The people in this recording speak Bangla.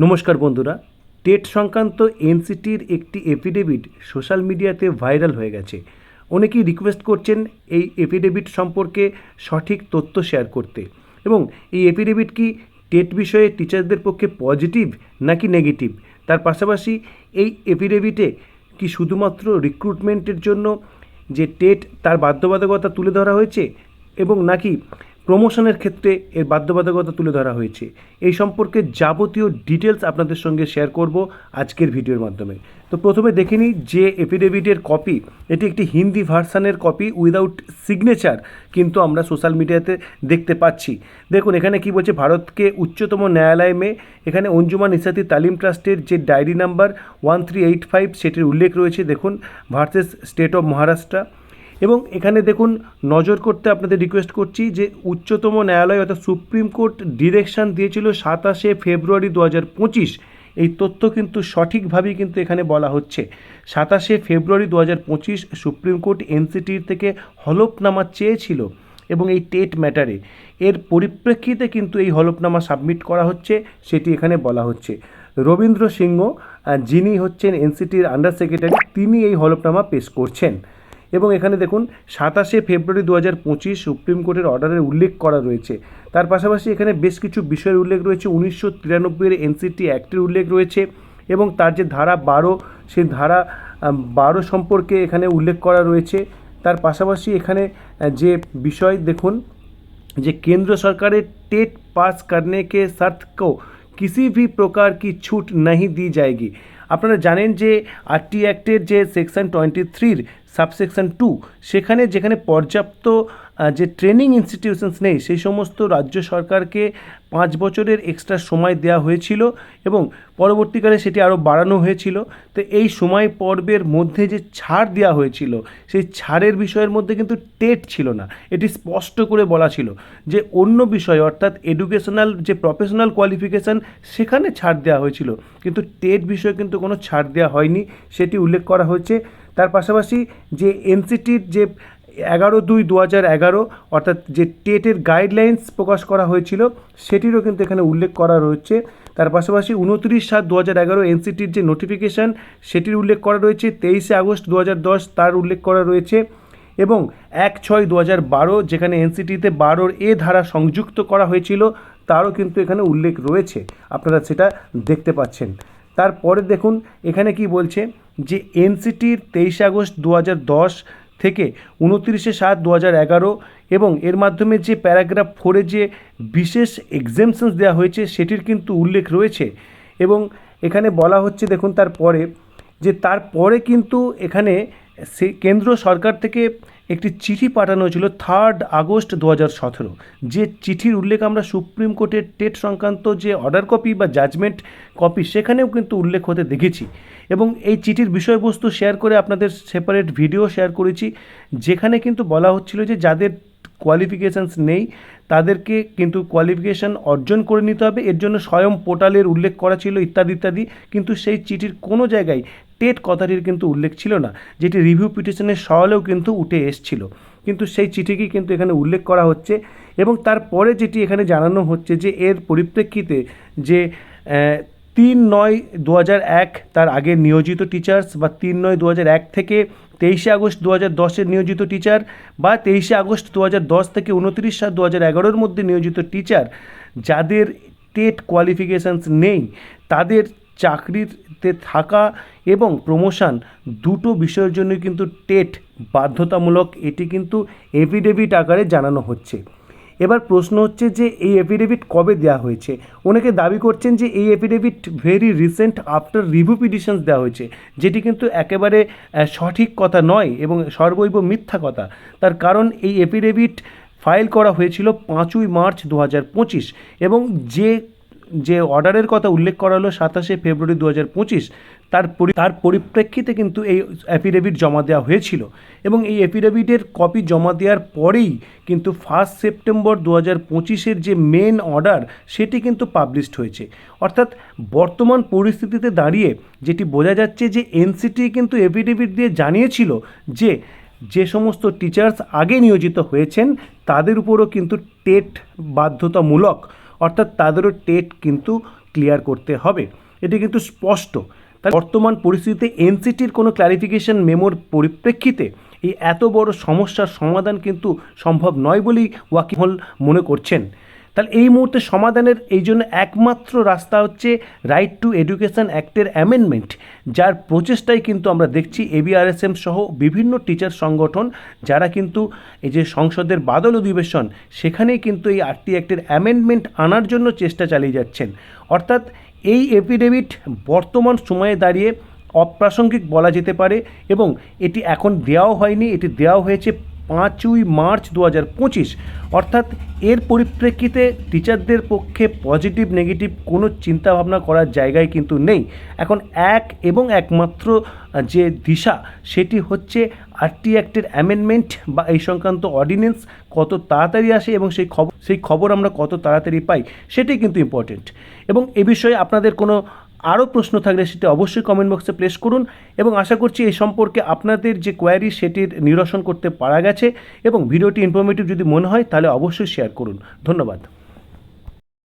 নমস্কার বন্ধুরা, টেট সংক্রান্ত এনসিটির একটি এফিডেভিট সোশ্যাল মিডিয়াতে ভাইরাল হয়ে গেছে। অনেকেই রিকোয়েস্ট করছেন এই এফিডেভিট সম্পর্কে সঠিক তথ্য শেয়ার করতে, এবং এই এফিডেভিট কি টেট বিষয়ে টিচারদের পক্ষে পজিটিভ নাকি নেগেটিভ। তার পাশাপাশি এই এফিডেভিটে কি শুধুমাত্র রিক্রুটমেন্টের জন্য যে টেট তার বাধ্যবাধকতা তুলে ধরা হয়েছে, এবং নাকি প্রমোশনের ক্ষেত্রে এর বাধ্যবাধকতা তুলে ধরা হয়েছে। এই সম্পর্কে যাবতীয় ডিটেলস আপনাদের সঙ্গে শেয়ার করব আজকের ভিডিওর মাধ্যমে। তো প্রথমে দেখে নিই যে এফিডেভিটের কপি, এটি একটি হিন্দি ভার্সানের কপি উইদাউট সিগনেচার কিন্তু আমরা সোশ্যাল মিডিয়াতে দেখতে পাচ্ছি। দেখুন এখানে কি বলছে, ভারতকে উচ্চতম ন্যায়ালয় মে, এখানে অঞ্জুমান ইসাতি তালিম ট্রাস্টের যে ডায়েরি নাম্বার 1385 সেটির উল্লেখ রয়েছে। দেখুন ভার্সেস স্টেট অফ মহারাষ্ট্র। এবং এখানে দেখুন নজর করতে আপনাদের রিকোয়েস্ট করছি যে উচ্চতম ন্যায়ালয় অর্থাৎ সুপ্রিম কোর্ট ডিরেকশন দিয়েছিল 27 ফেব্রুয়ারি 2025। এই তথ্য কিন্তু সঠিকভাবেই কিন্তু এখানে বলা হচ্ছে। 27 ফেব্রুয়ারি 2025 সুপ্রিম কোর্ট এনসিটির থেকে হলফনামা চেয়েছিল, এবং এই টেট ম্যাটারে এর পরিপ্রেক্ষিতে কিন্তু এই হলফনামা সাবমিট করা হচ্ছে, সেটি এখানে বলা হচ্ছে। রবীন্দ্র সিংহ, যিনি হচ্ছেন এনসিটির আন্ডার সেক্রেটারি, তিনি এই হলফনামা পেশ করছেন। এবং এখানে দেখুন 27 ফেব্রুয়ারি 2025 সুপ্রিম কোর্টের অর্ডারের উল্লেখ করা রয়েছে। তার পাশাপাশি এখানে বেশ কিছু বিষয়ের উল্লেখ রয়েছে। 1993 এনসিটি অ্যাক্টের উল্লেখ রয়েছে, এবং তার যে ধারা 12, সেই ধারা 12 সম্পর্কে এখানে উল্লেখ করা রয়েছে। তার পাশাপাশি এখানে যে বিষয় দেখুন যে কেंद्र सरकारेर टेट पास करने के शर्त को किसी भी प्रकार की छूट नहीं दी जाएगी। আপনারা জানেন যে আরটি অ্যাক্টের যে সেকশন 23 সাবসেকশন 2, সেখানে যেখানে পর্যাপ্ত যে ট্রেনিং ইনস্টিটিউশনস নেই, সেই সমস্ত রাজ্য সরকারকে 5 বছরের এক্সট্রা সময় দেওয়া হয়েছিল, এবং পরবর্তীকালে সেটি আরও বাড়ানো হয়েছিল। তো এই সময় পর্বের মধ্যে যে ছাড় দেওয়া হয়েছিল, সেই ছাড়ের বিষয়ের মধ্যে কিন্তু টেট ছিল না। এটি স্পষ্ট করে বলা ছিল যে অন্য বিষয় অর্থাৎ এডুকেশনাল যে প্রফেশনাল কোয়ালিফিকেশান, সেখানে ছাড় দেওয়া হয়েছিল, কিন্তু টেট বিষয়ে কিন্তু কোনো ছাড় দেওয়া হয়নি, সেটি উল্লেখ করা হয়েছে। তার পাশাপাশি যে এনসিটির যে 11/2/2011 অর্থাৎ যে টেটের গাইডলাইন্স প্রকাশ করা হয়েছিল, সেটিরও কিন্তু এখানে উল্লেখ করা রয়েছে। তার পাশাপাশি 29/7/2011 এনসিটির যে নোটিফিকেশান, সেটির উল্লেখ করা রয়েছে। 23 আগস্ট 2010 তার উল্লেখ করা রয়েছে, এবং 1/6/2012 যেখানে এনসিটিতে 12 এ ধারা সংযুক্ত করা হয়েছিল, তারও কিন্তু এখানে উল্লেখ রয়েছে, আপনারা সেটা দেখতে পাচ্ছেন। তারপরে দেখুন এখানে কি বলছে যে এনসিটির 23 আগস্ট 2010 থেকে 29/7/2011, এবং এর মাধ্যমে যে প্যারাগ্রাফ 4-এ যে বিশেষ এক্সেমশনস দেওয়া হয়েছে, সেটির কিন্তু উল্লেখ রয়েছে। এবং এখানে বলা হচ্ছে দেখুন তারপরে কিন্তু এখানে কেন্দ্র সরকার থেকে একটি চিঠি পাঠানো হয়েছিল 3 আগস্ট 2017। যে চিঠির উল্লেখ আমরা সুপ্রিম কোর্টের টেট সংক্রান্ত যে অর্ডার কপি বা জাজমেন্ট কপি, সেখানেও কিন্তু উল্লেখ হতে দেখেছি। এবং এই চিঠির বিষয়বস্তু শেয়ার করে আপনাদের সেপারেট ভিডিও শেয়ার করেছি, যেখানে কিন্তু বলা হচ্ছিল যে যাদের কোয়ালিফিকেশানস নেই তাদেরকে কিন্তু কোয়ালিফিকেশান অর্জন করে নিতে হবে, এর জন্য স্বয়ং পোর্টালের উল্লেখ করা ছিল ইত্যাদি ইত্যাদি। কিন্তু সেই চিঠির কোনো জায়গায় টেট কথাটির কিন্তু উল্লেখ ছিল না, যেটি রিভিউ পিটিশনের সওয়ালেও কিন্তু উঠে এসেছিল, কিন্তু সেই চিঠিকেই কিন্তু এখানে উল্লেখ করা হচ্ছে। এবং তারপরে যেটি এখানে জানানো হচ্ছে যে এর পরিপ্রেক্ষিতে যে 3/9/2001 তার আগে নিয়োজিত টিচার্স, বা 3/9/2001 থেকে 23 আগস্ট 2010 নিয়োজিত টিচার, বা 23 আগস্ট 2010 থেকে 29/7/2011 মধ্যে নিয়োজিত টিচার, যাদের টেট কোয়ালিফিকেশানস নেই, তাদের চাকরিতে থাকা এবং প্রমোশন দুটো বিষয়ের জন্য কিন্তু টেট বাধ্যতামূলক, এটি কিন্তু এফিডেভিট আকারে জানানো হচ্ছে। এবার প্রশ্ন হচ্ছে যে এই এফিডেভিট কবে দেওয়া হয়েছে। অনেকে দাবি করছেন যে এই affidavit very recent after review petitions দেওয়া হয়েছে, যেটি কিন্তু একেবারে সঠিক কথা নয় এবং সর্বৈব মিথ্যা কথা। তার কারণ এই এফিডেভিট ফাইল করা হয়েছিল 5 মার্চ 2025, এবং যে অর্ডারের কথা উল্লেখ করা হলো 27 ফেব্রুয়ারি 2025, তার পরিপ্রেক্ষিতে কিন্তু এই অ্যাফিডেভিট জমা দেওয়া হয়েছিল। এবং এই অ্যাফিডেভিটের কপি জমা দেওয়ার পরেই কিন্তু 1 সেপ্টেম্বর 2025 যে মেন অর্ডার, সেটি কিন্তু পাবলিশড হয়েছে। অর্থাৎ বর্তমান পরিস্থিতিতে দাঁড়িয়ে যেটি বোঝা যাচ্ছে যে এনসিটি কিন্তু অ্যাফিডেভিট দিয়ে জানিয়েছিল যে সমস্ত টিচার্স আগে নিয়োজিত হয়েছেন তাদের উপরও কিন্তু টেট বাধ্যতামূলক, অর্থাৎ তাদেরও টেট কিন্তু ক্লিয়ার করতে হবে, এটি কিন্তু স্পষ্ট। তাই বর্তমান পরিস্থিতিতে এনসিটির কোনো ক্ল্যারিফিকেশন মেমোর পরিপ্রেক্ষিতে এই এত বড় সমস্যার সমাধান কিন্তু সম্ভব নয় বলেই ওয়াকিবহাল মনে করছেন। তাহলে এই মুহূর্তে সমাধানের এই জন্য একমাত্র রাস্তা হচ্ছে রাইট টু এডুকেশন অ্যাক্টের অ্যামেন্ডমেন্ট, যার প্রচেষ্টাই কিন্তু আমরা দেখছি এবিআরএসএম সহ বিভিন্ন টিচার সংগঠন যারা কিন্তু এই যে সংসদের বাদল অধিবেশন সেখানেই কিন্তু এই আরটি অ্যাক্টের অ্যামেন্ডমেন্ট আনার জন্য চেষ্টা চালিয়ে যাচ্ছেন। অর্থাৎ এই এফিডেভিট বর্তমান সময়ে দাঁড়িয়ে অপ্রাসঙ্গিক বলা যেতে পারে এবং এটি এখন দেওয়াও হয়নি, এটি দেওয়া হয়েছে 5ই মার্চ 2025। অর্থাৎ এর পরিপ্রেক্ষিতে টিচারদের পক্ষে পজিটিভ নেগেটিভ কোনো চিন্তাভাবনা করার জায়গায় কিন্তু নেই। এখন একমাত্র যে দিশা সেটি হচ্ছে আরটি অ্যাক্টের অ্যামেন্ডমেন্ট বা এই সংক্রান্ত অর্ডিন্যান্স কত তাড়াতাড়ি আসে এবং সেই খবর আমরা কত তাড়াতাড়ি পাই সেটাই কিন্তু ইম্পর্টেন্ট। এবং এ বিষয়ে আপনাদের কোনো আরও প্রশ্ন থাকলে সেটি অবশ্যই কমেন্ট বক্সে প্লেস করুন এবং আশা করছি এই সম্পর্কে আপনাদের যে কোয়ারি সেটির নিরসন করতে পারা গেছে। এবং ভিডিওটি ইনফরমেটিভ যদি মনে হয় তাহলে অবশ্যই শেয়ার করুন। ধন্যবাদ।